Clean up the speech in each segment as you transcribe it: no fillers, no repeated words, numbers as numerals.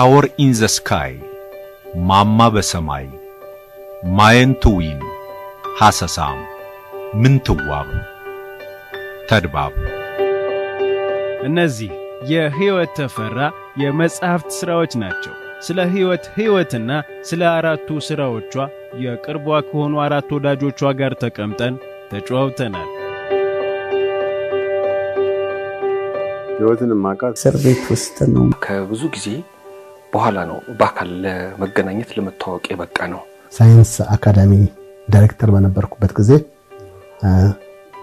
ታወር ኢን ዘ ስካይ ማማ በሰማይ ማየንቱዊን ሐሰሳም ምንትዋብ ተድባብ እነዚህ የህይወት ተፈራ የመጽሐፍት ሥራዎች ናቸው። ስለ ህይወትና ስለ አራቱ ሥራዎቿ የቅርቧ ከሆኑ አራት ወዳጆቿ ጋር ተቀምጠን ተጫውተናል። ህይወትን ማቃት እስር ቤት ውስጥ ነው። ከብዙ ጊዜ በኋላ ነው በአካል ለመገናኘት ለመተዋወቅ የበቃ ነው። ሳይንስ አካዳሚ ዳይሬክተር በነበርኩበት ጊዜ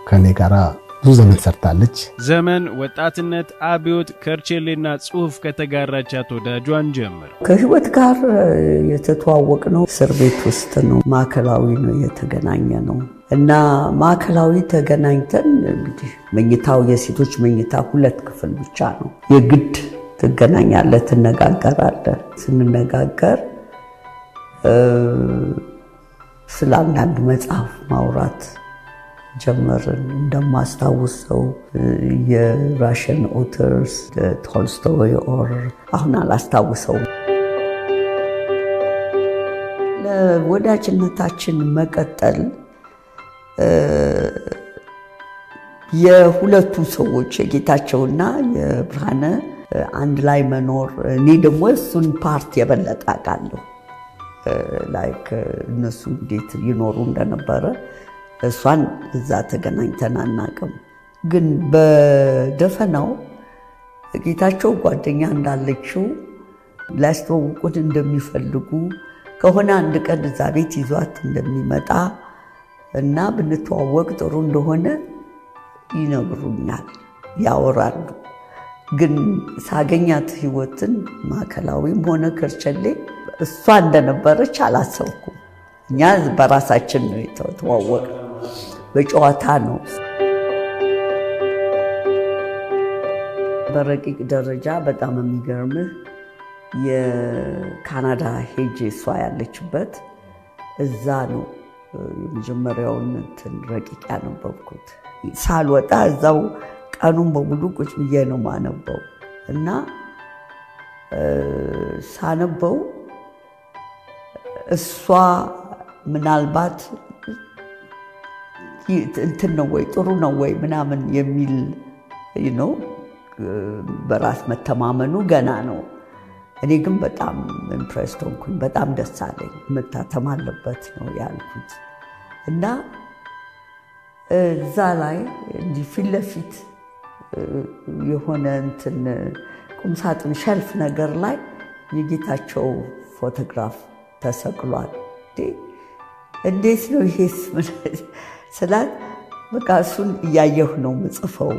ከኔ ጋራ ብዙ ዘመን ሰርታለች። ዘመን ወጣትነት አብዮት ከርቸሌና ጽሑፍ ከተጋራቻት ወዳጇን ጀምር ከህይወት ጋር የተተዋወቅ ነው እስር ቤት ውስጥ ነው። ማዕከላዊ ነው የተገናኘ ነው እና ማዕከላዊ ተገናኝተን እንግዲህ መኝታው የሴቶች መኝታ 2 ክፍል ብቻ ነው። የግድ ትገናኛለህ፣ ትነጋገራለህ። ስንነጋገር ስለ አንዳንድ መጽሐፍ ማውራት ጀመርን። እንደማስታውሰው የራሽን ኦተርስ ቶልስቶይ ኦር አሁን አላስታውሰውም። ለወዳጅነታችን መቀጠል የሁለቱ ሰዎች የጌታቸውና የብርሃነ አንድ ላይ መኖር እኔ ደግሞ እሱን ፓርት የበለጠ አውቃለሁ። ላይክ እነሱ እንዴት ይኖሩ እንደነበረ እሷን እዛ ተገናኝተን አናውቅም። ግን በደፈናው ጌታቸው ጓደኛ እንዳለችው ላስተዋውቁን እንደሚፈልጉ ከሆነ አንድ ቀን እዛ ቤት ይዟት እንደሚመጣ እና ብንተዋወቅ ጥሩ እንደሆነ ይነግሩኛል፣ ያወራሉ። ግን ሳገኛት ህይወትን ማዕከላዊም ሆነ ከርቸሌ እሷ እንደነበረች አላሰብኩም። እኛ በራሳችን ነው የተዋወቅ፣ በጨዋታ ነው። በረቂቅ ደረጃ በጣም የሚገርምህ የካናዳ ሄጄ እሷ ያለችበት እዛ ነው የመጀመሪያውን ረቂቅ ያነበብኩት። ሳልወጣ እዛው ቀኑን በሙሉ ቁጭ ብዬ ነው ማነበው እና ሳነበው እሷ ምናልባት እንትን ነው ወይ ጥሩ ነው ወይ ምናምን የሚል ነው በራስ መተማመኑ ገና ነው። እኔ ግን በጣም ኢምፕሬስድ ሆንኩኝ። በጣም ደስ አለኝ። መታተም አለበት ነው ያልኩት እና እዛ ላይ እንዲህ ፊት ለፊት የሆነ እንትን ቁምሳጥን ሸልፍ ነገር ላይ የጌታቸው ፎቶግራፍ ተሰቅሏል። እንዴት ነው ይሄስ ስላት በቃ እሱን እያየሁ ነው ምጽፈው፣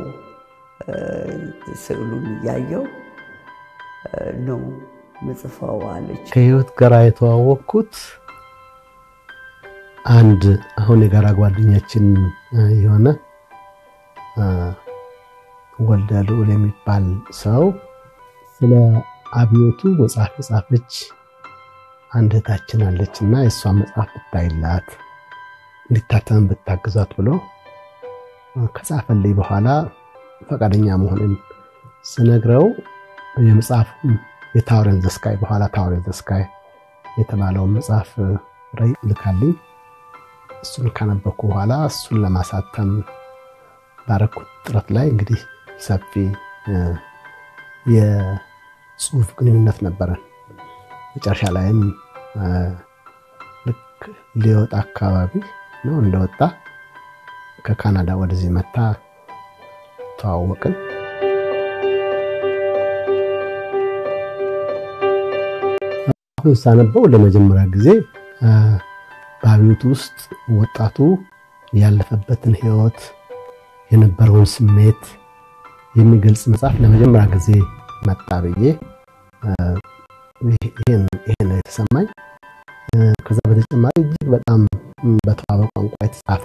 ስዕሉን እያየሁ ነው ምጽፈው አለች። ከህይወት ጋር የተዋወቅኩት አንድ አሁን የጋራ ጓደኛችን የሆነ ወልደ ልዑል የሚባል ሰው ስለ አብዮቱ መጽሐፍ ጻፈች አንድ እህታችን አለችና የሷ መጽሐፍ ብታይላት እንድታተም ብታግዛት ብሎ ከጻፈልኝ በኋላ ፈቃደኛ መሆኑን ስነግረው የመጽሐፍ የታወር ኢን ዘ ስካይ በኋላ ታወር ኢን ዘ ስካይ የተባለው መጽሐፍ ራይ ልካልኝ እሱን ካነበብኩ በኋላ እሱን ለማሳተም ባረኩት ጥረት ላይ እንግዲህ ሰፊ የጽሁፍ ግንኙነት ነበረን። መጨረሻ ላይም ልክ ሊወጣ አካባቢ ነው እንደወጣ ከካናዳ ወደዚህ መጣ፣ ተዋወቅን። አሁን ሳነበው ለመጀመሪያ ጊዜ በአብዮቱ ውስጥ ወጣቱ ያለፈበትን ህይወት የነበረውን ስሜት የሚገልጽ መጽሐፍ ለመጀመሪያ ጊዜ መጣ ብዬ ይሄን የተሰማኝ። ከዛ በተጨማሪ እጅግ በጣም በተዋበ ቋንቋ የተጻፈ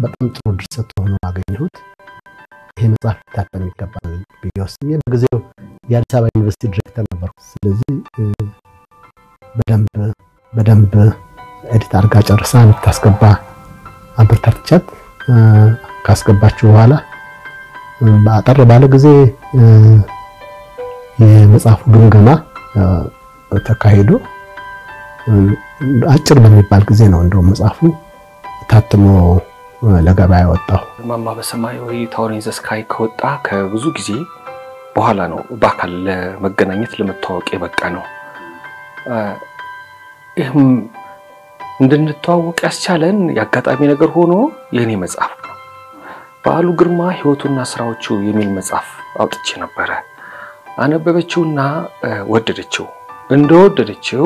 በጣም ጥሩ ድርሰት ሆኖ አገኘሁት። ይሄ መጽሐፍ ታተም ይገባል ብዬ ወስኜ በጊዜው የአዲስ አበባ ዩኒቨርሲቲ ዲሬክተር ነበርኩ። ስለዚህ በደንብ ኤዲት አድርጋ ጨርሳ እንድታስገባ አበረታቻት። ካስገባችሁ በኋላ በአጠር ባለ ጊዜ የመጽሐፉ ግምገማ ተካሂዶ አጭር በሚባል ጊዜ ነው እንደውም መጽሐፉ ታትሞ ለገበያ ወጣው። ማማ በሰማይ ወይ ታወሪንግ ዘ ስካይ ከወጣ ከብዙ ጊዜ በኋላ ነው በአካል ለመገናኘት ለመተዋወቅ የበቃ ነው። ይህም እንድንተዋወቅ ያስቻለን ያጋጣሚ ነገር ሆኖ የኔ መጽሐፍ ነው። በዓሉ ግርማ ህይወቱና ስራዎቹ የሚል መጽሐፍ አውጥቼ ነበር። አነበበችውና ወደደችው። እንደወደደችው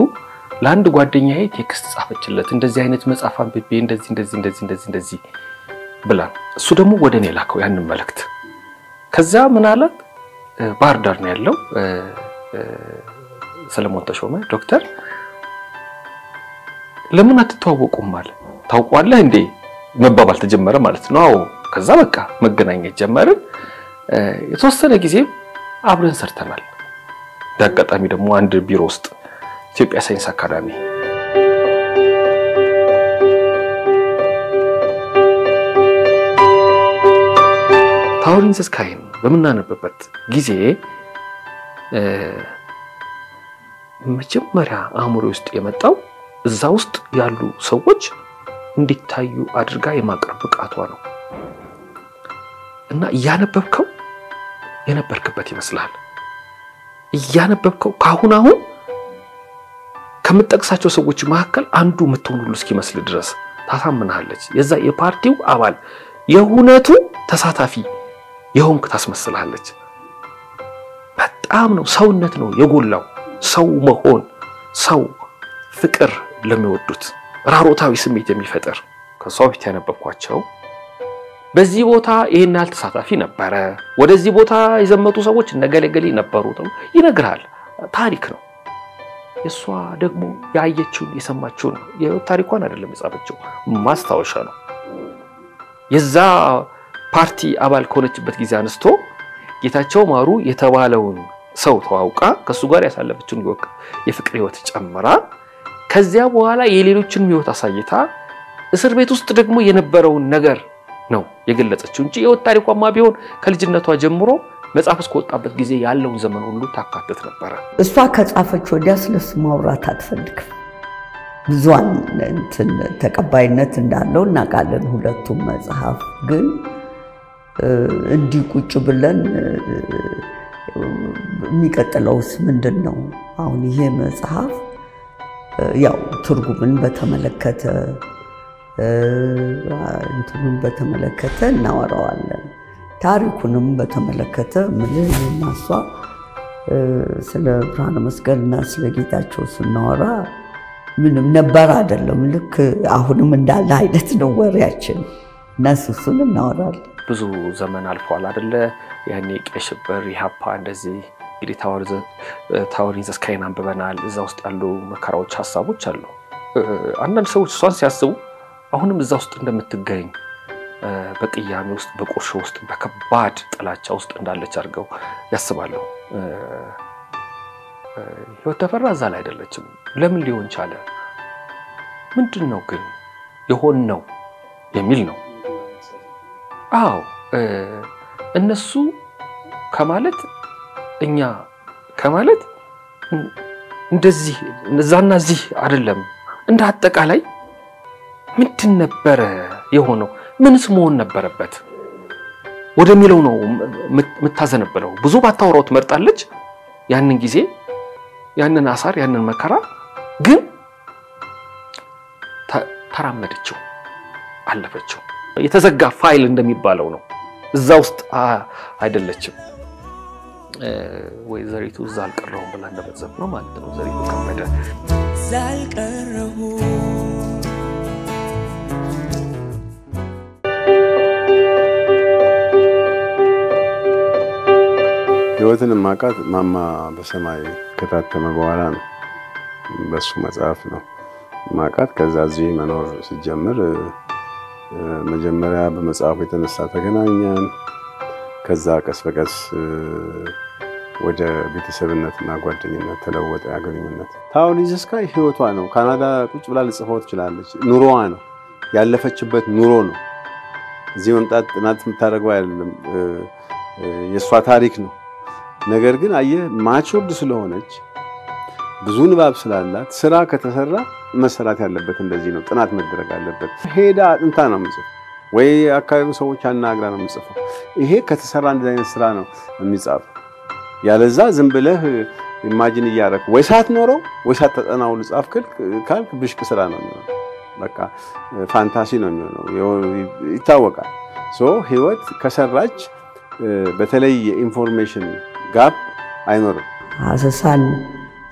ለአንድ ጓደኛዬ ቴክስት ጻፈችለት። እንደዚህ አይነት መጽሐፍ አንብቤ እንደዚህ ብላ እሱ ደግሞ ወደኔ ላከው ያንን መልእክት። ከዛ ምን አለ ባህር ዳር ነው ያለው ሰለሞን ተሾመ ዶክተር ለምን አትተዋወቁም ማለት ታውቋለህ እንዴ መባባል ተጀመረ ማለት ነው። ከዛ በቃ መገናኘት ጀመርን። የተወሰነ ጊዜ አብረን ሰርተናል። በአጋጣሚ ደግሞ አንድ ቢሮ ውስጥ ኢትዮጵያ ሳይንስ አካዳሚ ታወሪንግ ዘ ስካይ በመናነበበት ጊዜ መጀመሪያ አእምሮ ውስጥ የመጣው እዛ ውስጥ ያሉ ሰዎች እንዲታዩ አድርጋ የማቅረብ ብቃቷ ነው። እና ያነበብከው የነበርክበት ይመስላል። ያነበብከው ካሁን አሁን ከመጠቅሳቸው ሰዎች መካከል አንዱ ምትሆኑሉ እስኪመስል ድረስ ታሳምናለች። የዛ የፓርቲው አባል የሁነቱ ተሳታፊ የሆንክ ታስመስላለች። በጣም ነው ሰውነት ነው የጎላው። ሰው መሆን ሰው ፍቅር ለሚወዱት ራሮታዊ ስሜት የሚፈጠር ከሰው ፊት ያነበብኳቸው በዚህ ቦታ ይሄን ያህል ተሳታፊ ነበረ፣ ወደዚህ ቦታ የዘመቱ ሰዎች ነገለገሊ ነበሩ ይነግራል። ታሪክ ነው። እሷ ደግሞ ያየችው የሰማችው ነው። የታሪኳን አይደለም የጻፈችው ማስታወሻ ነው። የዛ ፓርቲ አባል ከሆነችበት ጊዜ አንስቶ ጌታቸው ማሩ የተባለውን ሰው ተዋውቃ ከሱ ጋር ያሳለፈችውን የፍቅር ህይወት ጨምራ ከዚያ በኋላ የሌሎችን ህይወት አሳይታ እስር ቤት ውስጥ ደግሞ የነበረውን ነገር ነው የገለጸችው እንጂ የህይወት ታሪኳማ ቢሆን ከልጅነቷ ጀምሮ መጽሐፍ እስከወጣበት ጊዜ ያለውን ዘመን ሁሉ ታካትት ነበር። እሷ ከጻፈች ወዲያ ስለሱ ማውራት አትፈልግም። ብዙን እንትን ተቀባይነት እንዳለው እናውቃለን። ሁለቱም መጽሐፍ ግን እንዲህ ቁጭ ብለን የሚቀጥለውስ ምንድነው? አሁን ይሄ መጽሐፍ ያው ትርጉምን በተመለከተ እንትኑን በተመለከተ እናወራዋለን። ታሪኩንም በተመለከተ ምንም ማሷ ስለ ብርሃነ መስቀልና ስለ ጌታቸው ስናወራ ምንም ነበር አይደለም። ልክ አሁንም እንዳለ አይነት ነው ወሬያችን እና እሱን እናወራለን። ብዙ ዘመን አልፏል አይደለ? ያኔ ቀይ ሽብር ኢህአፓ እንደዚህ እንግዲህ ታወሪንግ ዘ ስካይ አንብበናል። እዛ ውስጥ ያሉ መከራዎች ሐሳቦች አሉ። አንዳንድ ሰዎች እሷን ሲያስቡ አሁንም እዛ ውስጥ እንደምትገኝ በቅያሜ ውስጥ በቁርሾ ውስጥ በከባድ ጥላቻ ውስጥ እንዳለች አድርገው ያስባሉ። ህይወት ተፈራ እዛ ላይ አይደለችም። ለምን ሊሆን ቻለ? ምንድነው ግን የሆነው የሚል ነው። አዎ እነሱ ከማለት እኛ ከማለት እንደዚህ እዛና እዚህ አይደለም። እንደ አጠቃላይ ምንድን ነበር የሆነው? ምንስ መሆን ነበረበት ወደሚለው ነው መታዘነበለው። ብዙ ባታወራው ትመርጣለች ያንን ጊዜ ያንን አሳር ያንን መከራ ግን ተራመደችው አለፈችው። የተዘጋ ፋይል እንደሚባለው ነው። እዛ ውስጥ አይደለችም። ወይ ዘሪቱ ዛልቀረው ብላ እንደበዘፍ ነው ማለት ነው። ዘሪቱ ከበደ ዛልቀረው ህይወትን ማቃት ማማ በሰማይ ከታተመ በኋላ ነው። በሱ መጽሐፍ ነው ማቃት። ከዛ እዚህ መኖር ሲጀምር መጀመሪያ በመጽሐፉ የተነሳ ተገናኘን። ከዛ ቀስ በቀስ ወደ ቤተሰብነትና ጓደኝነት ተለወጠ ያገኙነት። ታወሪንግ ዘ ስካይ ህይወቷ ነው። ካናዳ ቁጭ ብላ ልጽፈው ትችላለች። ኑሮዋ ነው ያለፈችበት ኑሮ ነው። እዚህ መምጣት ጥናት የምታደርገው አይደለም። የሷ ታሪክ ነው። ነገር ግን አየህ ማቹርድ ስለሆነች ብዙ ንባብ ስላላት ስራ ከተሰራ መሰራት ያለበት እንደዚህ ነው። ጥናት መደረግ አለበት። ሄዳ አጥንታ ነው የምጽፈው ወይ አካባቢው ሰዎች አናግራ ነው የምጽፈው። ይሄ ከተሰራ እንደዚህ አይነት ስራ ነው የሚጻፈው። ያለዛ ዝም ብለህ ኢማጂን እያደረክ ወይ ሳትኖረው ወይ ሳትጠናው ልጻፍ ካልክ ብሽቅ ስራ ነው የሚሆነው። በቃ ፋንታሲ ነው የሚሆነው ይታወቃል። ህይወት ከሰራች በተለይ የኢንፎርሜሽን ጋፕ አይኖርም። አሰሳን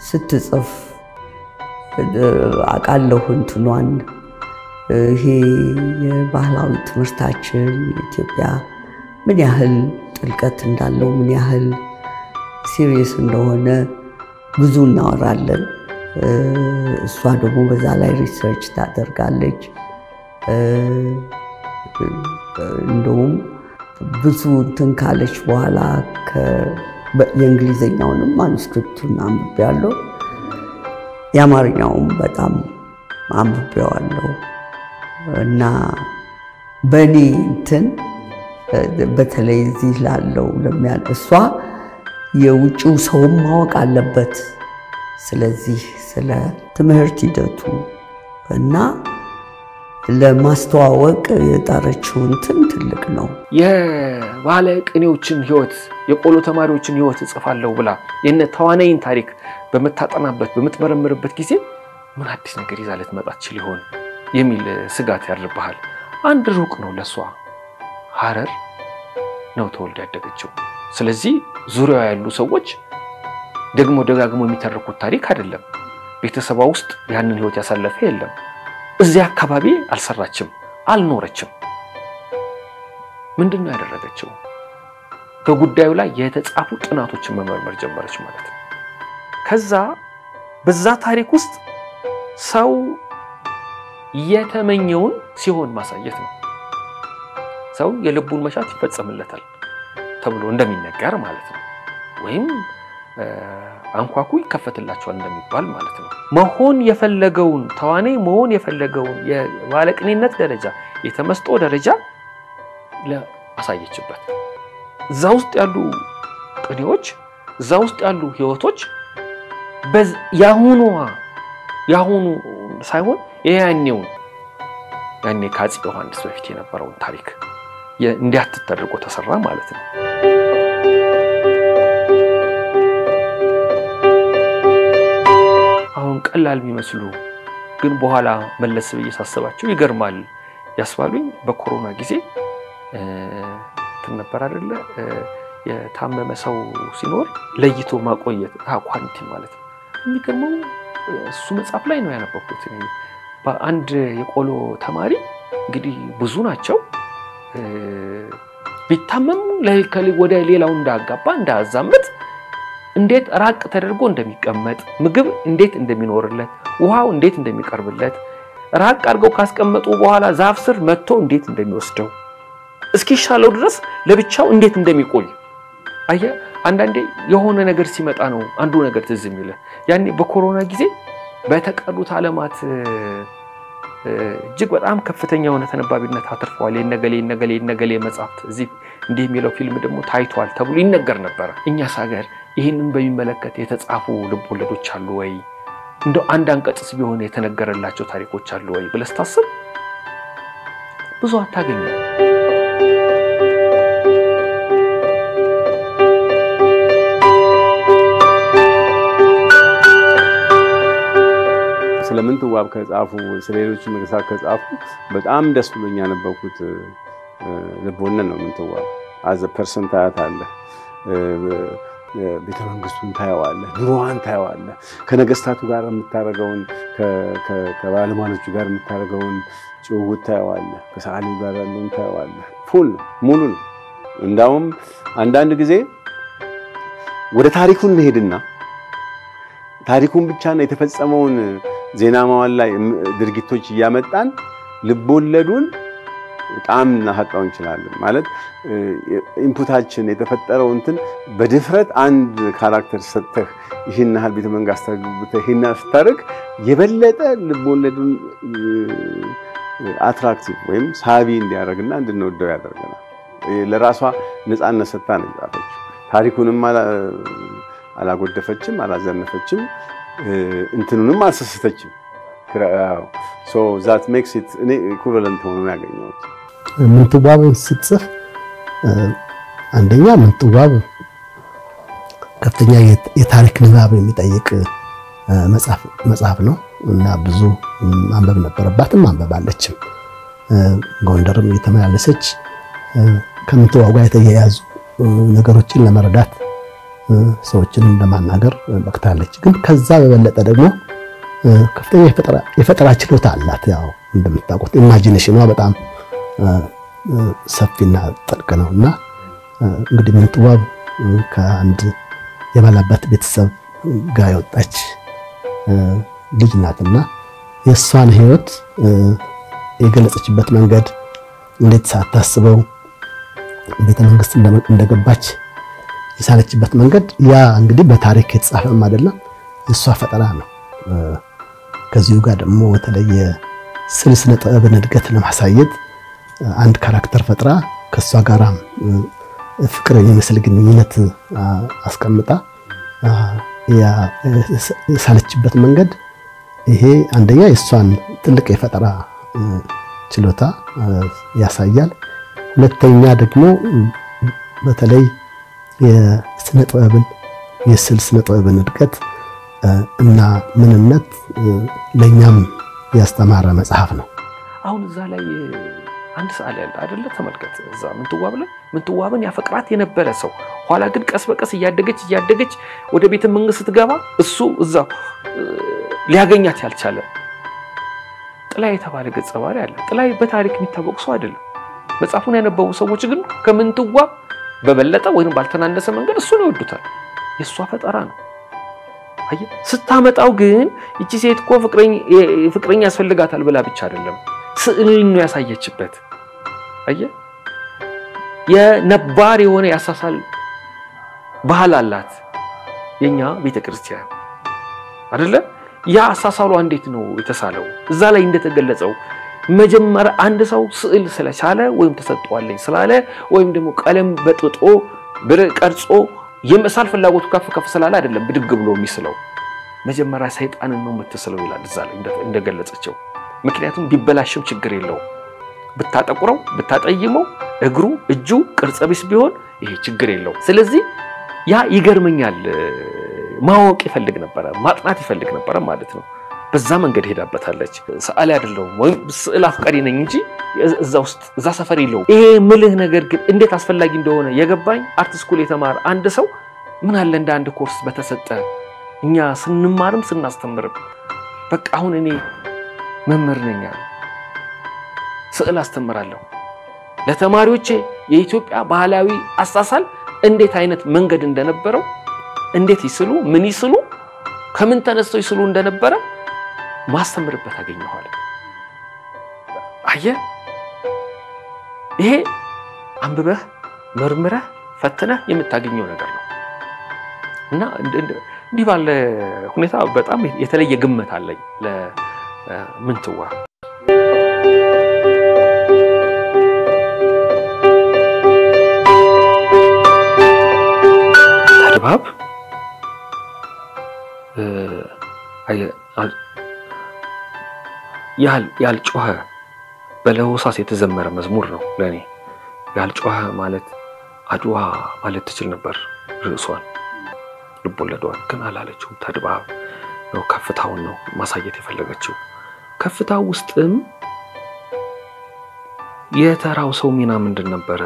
ስትጽፍ አቃለሁ እንትኗን ይሄ የባህላዊ ትምህርታችን ኢትዮጵያ ምን ያህል ጥልቀት እንዳለው ምን ያህል ሲሪየስ እንደሆነ ብዙ እናወራለን። እሷ ደግሞ በዛ ላይ ሪሰርች ታደርጋለች። እንደውም ብዙ እንትን ካለች በኋላ የእንግሊዘኛውንም ማኑስክሪፕቱን አንብቤያለሁ፣ የአማርኛውም በጣም አንብቤዋለሁ እና በእኔ እንትን በተለይ እዚህ ላለው እሷ የውጭው ሰውም ማወቅ አለበት ስለዚህ ስለ ትምህርት ሂደቱ እና ለማስተዋወቅ የጣረችው እንትን ትልቅ ነው። የባለ ቅኔዎችን ህይወት የቆሎ ተማሪዎችን ህይወት ጽፋለሁ ብላ የነ ተዋናይን ታሪክ በመታጠናበት በመትመረምርበት ጊዜ ምን አዲስ ነገር ይዛ ልትመጣ ትችል ይሆን የሚል ስጋት ያድርብሃል። አንድ ሩቅ ነው ለሷ ሐረር ነው ተወልዳ ያደገችው። ስለዚህ ዙሪያው ያሉ ሰዎች ደግሞ ደጋግሞ የሚተርኩት ታሪክ አይደለም። ቤተሰቧ ውስጥ ያንን ህይወት ያሳለፈ የለም። እዚህ አካባቢ አልሰራችም አልኖረችም። ምንድነው ያደረገችው? በጉዳዩ ላይ የተጻፉ ጥናቶችን መመርመር ጀመረች ማለት ነው። ከዛ በዛ ታሪክ ውስጥ ሰው የተመኘውን ሲሆን ማሳየት ነው። ሰው የልቡን መሻት ይፈጸምለታል ተብሎ እንደሚነገር ማለት ነው። ወይም አንኳኩ ይከፈትላቸዋል እንደሚባል ማለት ነው። መሆን የፈለገውን ተዋናይ መሆን የፈለገውን የባለቅኔነት ደረጃ የተመስጦ ደረጃ ለአሳየችበት። እዛ ውስጥ ያሉ ቅኔዎች እዛ ውስጥ ያሉ ህይወቶች ያሁኑ ሳይሆን ያኔው ያኔ ከአፄ ዮሐንስ በፊት የነበረውን ታሪክ እንዲያትተደርጎ ተሰራ ማለት ነው። አሁን ቀላል ቢመስሉ ግን በኋላ መለስ በየሳሰባቸው ይገርማል ያስባሉኝ። በኮሮና ጊዜ ተነበር አይደለ የታመመ ሰው ሲኖር ለይቶ ማቆየት ኳንቲን ማለት ነው። የሚገርመው እሱ መጽሐፍ ላይ ነው ያነበብኩት። በአንድ የቆሎ ተማሪ እንግዲህ ብዙ ናቸው ቢታመሙ ወደ ሌላው እንዳጋባ እንዳዛመት እንዴት ራቅ ተደርጎ እንደሚቀመጥ ምግብ እንዴት እንደሚኖርለት ውሃው እንዴት እንደሚቀርብለት ራቅ አድርገው ካስቀመጡ በኋላ ዛፍ ስር መጥቶ እንዴት እንደሚወስደው እስኪሻለው ድረስ ለብቻው እንዴት እንደሚቆይ አየ። አንዳንዴ የሆነ ነገር ሲመጣ ነው አንዱ ነገር ትዝ የሚለ። ያኔ በኮሮና ጊዜ በተቀሩት ዓለማት እጅግ በጣም ከፍተኛ የሆነ ተነባቢነት አትርፈዋል። የነገሌ መጽሐፍት እዚህ እንዲህ የሚለው ፊልም ደግሞ ታይቷል ተብሎ ይነገር ነበር። እኛስ ሀገር ይሄንን በሚመለከት የተጻፉ ልቦለዶች አሉ ወይ? እንደው አንድ አንቀጽስ ቢሆን የተነገረላቸው ታሪኮች አሉ ወይ ብለህ ስታስብ ብዙ አታገኝም። ስለምንትዋብ ከጻፉ ስለሌሎች ነገስታት ከጻፉ በጣም ደስ ብሎኝ ያነበብኩት ልቦለድ ነው። ምንትዋብ አዘ ፐርሰን ታያታለህ፣ ቤተ መንግስቱን ታያዋለህ፣ ኑሮዋን ታያዋለህ፣ ከነገስታቱ ጋር የምታረገውን ከባለሟሎቹ ጋር የምታረገውን ጭውውት ታያዋለህ፣ ከሰዓሊው ጋር ያለውን ታያዋለህ። ፉል ነው፣ ሙሉ ነው። እንዳውም አንዳንድ ጊዜ ወደ ታሪኩን መሄድና ታሪኩን ብቻ ነው የተፈጸመውን ዜና ማዋል ላይ ድርጊቶች እያመጣን ልቦለዱን በጣም እናሐጣው እንችላለን። ማለት ኢንፑታችን የተፈጠረው እንትን በድፍረት አንድ ካራክተር ሰጥተህ ይሄን ያህል ቤተ መንግስት አስተግብተህ ይሄን አስተርክ የበለጠ ልቦለዱን አትራክቲቭ ወይም ሳቢ እንዲያደርግና እንድንወደው ያደርገናል። ለራሷ ነፃነት ሰጥታ ነው የጻፈችው። ታሪኩንም አላጎደፈችም አላዘነፈችም እንትኑንም አልሰሰተችም so that makes it equivalent ሆኖ ያገኘሁት ምንትዋብን ስትጽፍ አንደኛ ምንትዋብ ከፍተኛ የታሪክ ንባብ የሚጠይቅ መጽሐፍ ነው እና ብዙ ማንበብ ነበረባትም ማንበባለችም ጎንደርም የተመላለሰች ከምትዋብ ጋር የተያያዙ ነገሮችን ለመረዳት ሰዎችን ለማናገር በቅታለች ግን ከዛ በበለጠ ደግሞ ከፍተኛ የፈጠራ ችሎታ አላት ያው እንደምታውቁት ኢማጂኔሽኗ በጣም ሰፊና ጥልቅ ነውና እንግዲህ ምንትዋብ ከአንድ የባላባት ቤተሰብ ጋር የወጣች ልጅ ናትና የሷን ህይወት የገለጸችበት መንገድ እንዴት ሳታስበው ቤተ መንግስት እንደገባች የሳለችበት መንገድ ያ እንግዲህ በታሪክ የተጻፈም አይደለም የሷ ፈጠራ ነው ከዚሁ ጋር ደግሞ የተለየ ስነ ጥበብን እድገት ለማሳየት አንድ ካራክተር ፈጥራ ከሷ ጋራም ፍቅር የሚመስል ግንኙነት አስቀምጣ ያ ሳለችበት መንገድ ይሄ አንደኛ የሷን ትልቅ የፈጠራ ችሎታ ያሳያል ሁለተኛ ደግሞ በተለይ የስነ ጥበብን እድገት እና ምንነት ለኛም ያስተማረ መጽሐፍ ነው አሁን እዛ ላይ አንድ ሰዓት ላይ አይደለ ተመልከት እዛ ምንትዋብን ያፈቅራት የነበረ ሰው ኋላ ግን ቀስ በቀስ እያደገች ወደ ቤተ መንግስት ትገባ እሱ እዛ ሊያገኛት ያልቻለ ጥላይ የተባለ ገጸ ባህሪ አለ ጥላይ በታሪክ የሚታወቅ ሰው አይደለም መጽሐፉን ያነበቡ ሰዎች ግን ከምንትዋብ በበለጠ ወይንም ባልተናነሰ መንገድ እሱን ይወዱታል የሷ ፈጠራ ነው አየ ስታመጣው ግን እቺ ሴት እኮ ፍቅረኛ ያስፈልጋታል ብላ ብቻ አይደለም ስዕልን ነው ያሳየችበት አየ የነባር የሆነ ያሳሳል ባህል አላት የኛ ቤተክርስቲያን አይደለ ያ አሳሳሉ እንዴት ነው የተሳለው እዛ ላይ እንደተገለጸው መጀመሪያ አንድ ሰው ስዕል ስለቻለ ወይም ተሰጥቷለኝ ስላለ ወይም ደግሞ ቀለም በጥጦ ቀርጾ የመሳል ፍላጎቱ ከፍ ስላለ አይደለም ብድግ ብሎ የሚስለው መጀመሪያ ሰይጣንን ነው የምትስለው ይላል እዛ ላይ እንደገለጸችው ምክንያቱም ቢበላሽም ችግር የለው ብታጠቁረው ብታጠይመው እግሩ እጁ ቅርጽ ቢስ ቢሆን ይሄ ችግር የለው ስለዚህ ያ ይገርመኛል ማወቅ ይፈልግ ነበር ማጥናት ይፈልግ ነበር ማለት ነው በዛ መንገድ ሄዳበታለች ሰዓሊ አይደለም ወይ ስዕል አፍቃሪ ነኝ እንጂ እዛ ሰፈር ይለው ይሄ ምልህ ነገር ግን እንዴት አስፈላጊ እንደሆነ የገባኝ አርት ስኩል የተማረ አንድ ሰው ምን አለ እንደ አንድ ኮርስ በተሰጠ እኛ ስንማርም ስናስተምርም በቃ አሁን እኔ መምህር ነኝ ስዕል አስተምራለሁ ለተማሪዎቼ የኢትዮጵያ ባህላዊ አሳሳል እንዴት አይነት መንገድ እንደነበረው እንዴት ይስሉ ምን ይስሉ ከምን ተነስተው ይስሉ እንደነበረ ማስተምርበት አገኘኋል አየ ይሄ አንብበህ መርምረህ ፈትነህ የምታገኘው ነገር ነው እና እንዲህ ባለ ሁኔታ በጣም የተለየ ግምት አለኝ ለምንትዋብ ተድባብ ያልጮኸ በለሆሳስ የተዘመረ መዝሙር ነው ለኔ ያልጮኸ ማለት አድዋ ማለት ትችል ነበር ርዕሷን ልቦለዷን ግን አላለችው ተድባብ ነው ከፍታውን ነው ማሳየት የፈለገችው ከፍታው ውስጥም የተራው ሰው ሚና ምንድን ነበር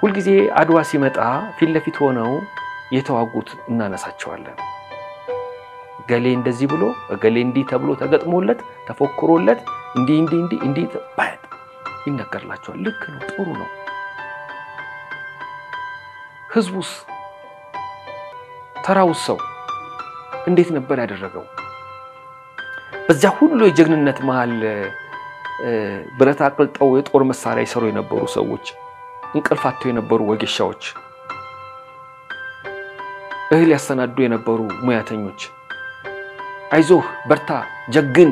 ሁሉ ጊዜ አድዋ ሲመጣ ፊት ለፊት ሆነው የተዋጉት እናነሳቸዋለን ገሌ እንደዚህ ብሎ ገሌ እንዲ ተብሎ ተገጥሞለት ተፎክሮለት እንዲ ባይ ይነገርላቸዋል ልክ ነው ጥሩ ነው ህዝቡስ ተራው ሰው እንዴት ነበር ያደረገው በዛ ሁሉ የጀግንነት መሃል ብረት አቅልጠው የጦር መሳሪያ ይሰሩ የነበሩ ሰዎች እንቅልፋቸው የነበሩ ወጌሻዎች እህል ያሰናዱ የነበሩ ሙያተኞች አይዞህ በርታ ጀግን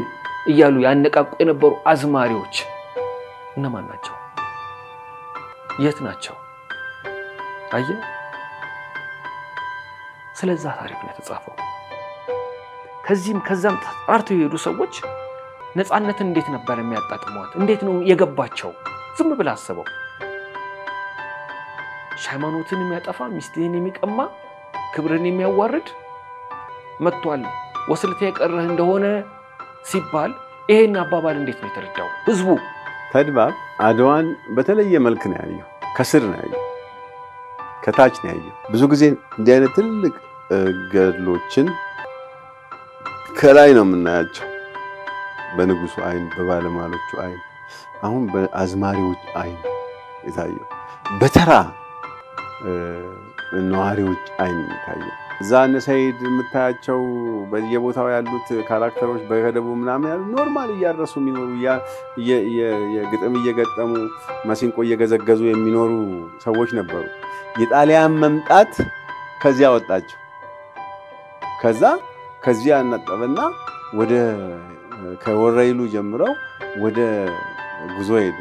እያሉ ያነቃቁ የነበሩ አዝማሪዎች እነማን ናቸው የት ናቸው አየ ስለዛ ታሪክ ነው የተጻፈው ከዚህም ከዛም ተጣርተው የሄዱ ሰዎች ነፃነትን እንዴት ነበር የሚያጣጥሙት እንዴት ነው የገባቸው ዝም ብለ አስበው ሃይማኖትን የሚያጠፋ ሚስትን የሚቀማ ክብርን የሚያዋርድ መጥቷል ወስልተ የቀረህ እንደሆነ ሲባል ይሄን አባባል እንዴት ነው የተረዳው ህዝቡ ተድባብ አድዋን በተለየ መልክ ነው ያየው ከስር ነው ያየው ከታች ነው ያየው ብዙ ጊዜ እንዲህ አይነት ትልቅ ገድሎችን ከላይ ነው የምናያቸው በንጉሱ አይን በባለማሎቹ አይን አሁን በአዝማሪዎች አይን የታየው በተራ ነዋሪዎች አይን የታየው ዛነ ሰይድ የምታያቸው በየቦታው ያሉት ካራክተሮች በገደቡ ምናምን ያሉ ኖርማል እያረሱ የሚኖሩ የግጥም እየገጠሙ ማሲንቆ እየገዘገዙ የሚኖሩ ሰዎች ነበሩ የጣሊያን መምጣት ከዚያ ወጣቸው ከዚያ አነጠበና ወደ ከወረይሉ ጀምረው ወደ ጉዞ ሄዱ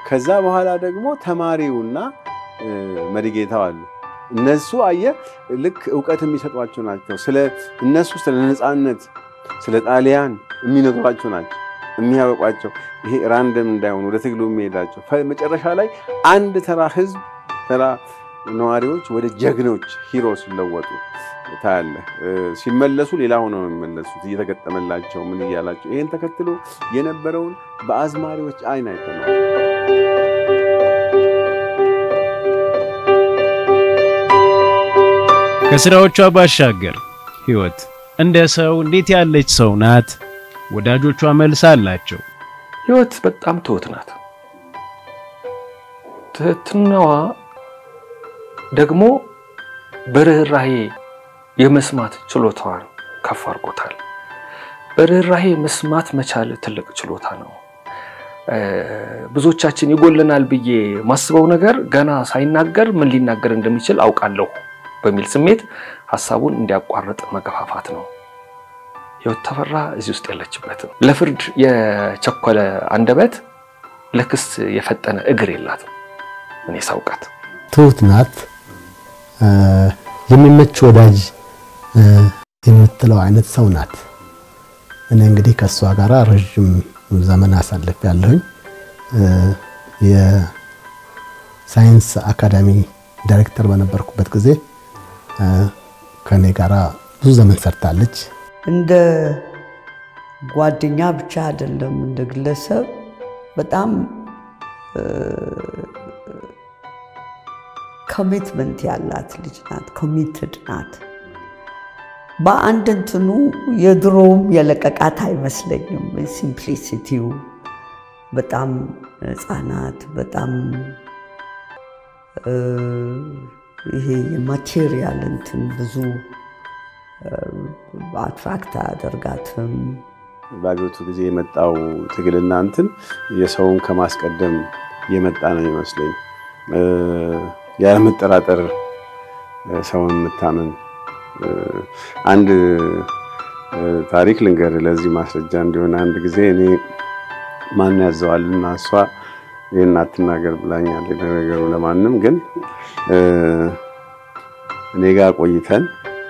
ከዛ በኋላ ደግሞ ተማሪውና መሪጌታው አሉ እነሱ አየ ልክ ዕውቀት የሚሰጧቸው ናቸው ስለ እነሱ ስለ ነፃነት ስለ ጣሊያን የሚነግሯቸው ናቸው የሚያበቋቸው ይሄ ራንደም እንዳይሆን ወደ ትግሉ የሚሄዳቸው መጨረሻ ላይ አንድ ተራ ህዝብ ተራ ነዋሪዎች ወደ ጀግኖች ሂሮስ ይለወጡ ታያለ ሲመለሱ ሌላ ሆነው የሚመለሱት እየተገጠመላቸው ምን ይያላቸው ይሄን ተከትሎ የነበረውን በአዝማሪዎች አይን አይተናል ከስራዎቿ ባሻገር ህይወት እንደ ሰው እንዴት ያለች ሰው ናት ወዳጆቿ መልስ አላቸው ህይወት በጣም ትሁት ናት ትህትናዋ ደግሞ በርህራሄ የመስማት ችሎታዋን ከፍ አድርጎታል በርህራሄ መስማት መቻል ትልቅ ችሎታ ነው ብዙዎቻችን ይጎልናል ብዬ ማስበው ነገር ገና ሳይናገር ምን ሊናገር እንደሚችል አውቃለሁ በሚል ስሜት ሐሳቡን እንዲያቋርጥ መገፋፋት ነው ህይወት ተፈራ እዚህ ውስጥ ያለችበት ለፍርድ የቸኮለ አንደበት ለክስ የፈጠነ እግር የላት እኔ ሳውቃት ትሁት ናት የሚመች ወዳጅ የምትለው አይነት ሰው ናት እኔ እንግዲህ ከሷ ጋር ረጅም ዘመን አሳልፍ ያለሁኝ የሳይንስ አካዳሚ ዳይሬክተር በነበርኩበት ጊዜ ከኔ ጋራ ብዙ ዘመን ሰርታለች እንደ ጓደኛ ብቻ አይደለም እንደ ግለሰብ በጣም ኮሚትመንት ያላት ልጅ ናት ኮሚትድ ናት በአንድ እንትኑ የድሮም የለቀቃት አይመስለኝም ሲምፕሊሲቲው በጣም ህፃናት በጣም ይሄ የማቴሪያል እንትን ብዙ አትራክት አደርጋትም ባገቱ ጊዜ የመጣው ትግልና እንትን የሰውን ከማስቀደም የመጣ ነው ይመስለኝ ያለ መጠራጠር ሰውን መታመን አንድ ታሪክ ልንገር ለዚህ ማስረጃ እንዲሆን አንድ ጊዜ እኔ ማን ያዘዋልና እሷ የናትናገር ብላኛል ነገሩ ለማንም ግን እኔ ጋር ቆይተን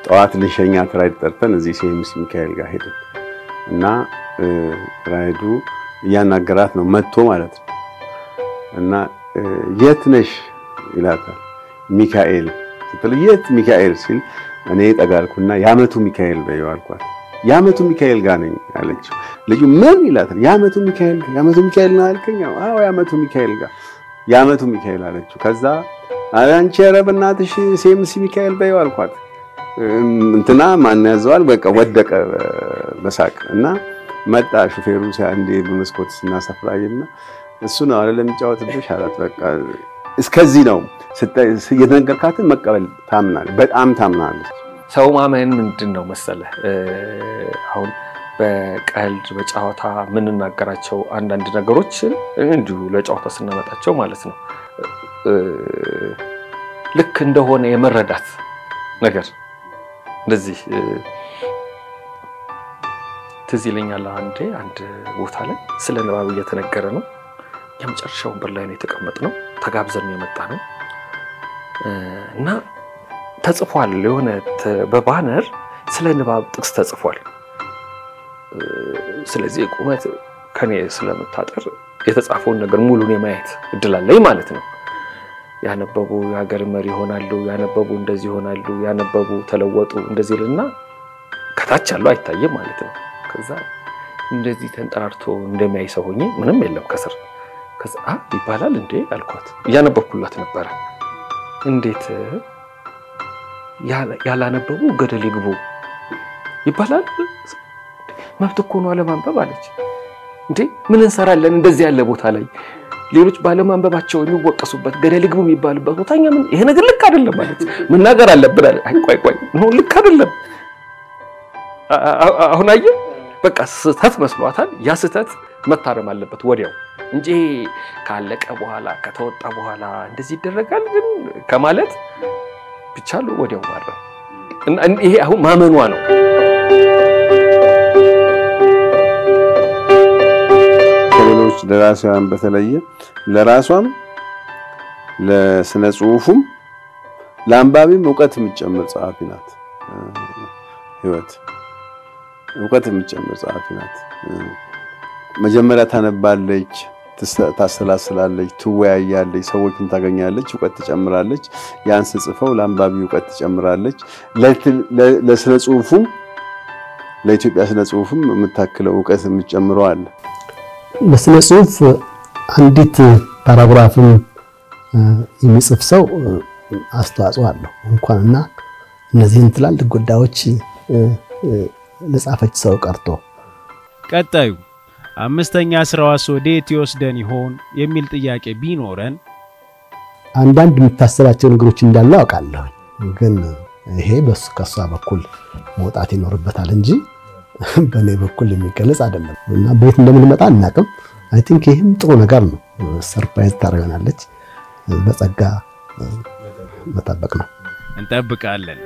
ጠዋት ልሸኛት ራይድ ጠርተን እዚህ ሲኤምሲ ሚካኤል ጋር ሄድን እና ራይዱ ያናገራት ነው መጥቶ ማለት ነው እና የት ነሽ ይላታል ሚካኤል ስትል የት ሚካኤል ሲል እኔ ጠጋልኩና ያመቱ ሚካኤል በይው አልኳት ያመቱ ሚካኤል ጋር ነኝ አለችው ልጁ ምን ይላታል ያመቱ ሚካኤል ነው አልከኝ አዎ ያመቱ ሚካኤል ጋር ያመቱ ሚካኤል አለችው ከዛ አንቺ ረብናትሽ ሲኤምሲ ሚካኤል በይው አልኳት እንትና ማን ያዘዋል በቃ ወደቀ በሳቅ እና መጣ ሹፌሩ ሲያንዴ በመስኮት ስናሰፍራይና እሱ ነው አይደለም ጫወትብሽ አላት በቃ እስከዚህ ነው የተነገርካትን መቀበል ታምናል በጣም ታምናለች ሰው ማመን ምንድነው መሰለህ አሁን በቀልድ በጫዋታ ምን እናገራቸው አንዳንድ ነገሮች እንዲሁ ለጫዋታ ስናመጣቸው ማለት ነው ልክ እንደሆነ የመረዳት ነገር እንደዚህ ትዝ ይለኛል አንድ ቦታ ላይ ስለ ንባብ እየተነገረ ነው የመጨረሻው ወንበር ላይ ነው የተቀመጥነው ተጋብዘን የመጣ ነው እና ተጽፏል የሆነ በባነር ስለ ንባብ ጥቅስ ተጽፏል ስለዚህ ቁመት ከኔ ስለምታጠር የተጻፈውን ነገር ሙሉን የማየት እድል አለኝ ማለት ነው ያነበቡ ያገር መሪ ሆናሉ ያነበቡ እንደዚህ ሆናሉ ያነበቡ ተለወጡ እንደዚህ ልና ከታች ያለው አይታየም ማለት ነው ከዛ እንደዚህ ተንጠራርቶ እንደማይ ሰው ሆኜ ምንም የለም ከስር ከዛ ይባላል እንዴ አልኳት ያነበብኩላት ነበር እንዴት ያላነበቡ ገደል ይግቡ ይባላል መብት እኮ ነው አለማንበብ አለች እንዴ ምን እንሰራለን እንደዚህ ያለ ቦታ ላይ ሌሎች ባለማንበባቸው የሚወቀሱበት ገደል ይግቡ የሚባልበት ቦታኛ ምን ይሄ ነገር ልክ አይደለም ማለት ምን ነገር አለብን አለ አይ ቆይ ነው ልክ አይደለም አሁን አየ በቃ ስህተት መስሏታል ያ ስህተት መታረም አለበት ወዲያው እንጂ ካለቀ በኋላ ከተወጣ በኋላ እንደዚህ ይደረጋል ግን ከማለት ብቻሉ ወዲያው ማረም ይሄ አሁን ማመኗ ነው ከሌሎች ደራሲያን በተለየ ለራሷም ለስነ ጽሁፉም ለአንባቢም ዕውቀት የምትጨምር ጸሐፊ ናት ህይወት ዕውቀት የምትጨምር ጸሐፊ ናት መጀመሪያ ታነባለች ታሰላስላለች ትወያያለች ሰዎችን ታገኛለች ዕውቀት ትጨምራለች ያን ጽፈው ለአንባቢ ዕውቀት ትጨምራለች ለስነ ጽሁፉም ለኢትዮጵያ ስነ ጽሁፍም የምታክለው ዕውቀት የምትጨምረው አለ ለስነ ጽሁፍ አንዲት ፓራግራፍም የሚጽፍ ሰው አስተዋጽኦ አለው እንኳንና እነዚህን ትላልቅ ጉዳዮች ለጻፈች ሰው ቀርቶ ቀጣዩ አምስተኛ ስራዋስ ወዴት ይወስደን ይሆን የሚል ጥያቄ ቢኖረን አንዳንድ የምታስባቸው ነገሮች እንዳሉ አውቃለሁ ግን ይሄ ከሷ በኩል መውጣት ይኖርበታል እንጂ በኔ በኩል የሚገለጽ አይደለም እና ቤት እንደምንመጣ እናቀም አይ ቲንክ ይሄም ጥሩ ነገር ነው ሰርፕራይዝ ታረጋናለች በጸጋ መጠበቅ ነው እንጠብቃለን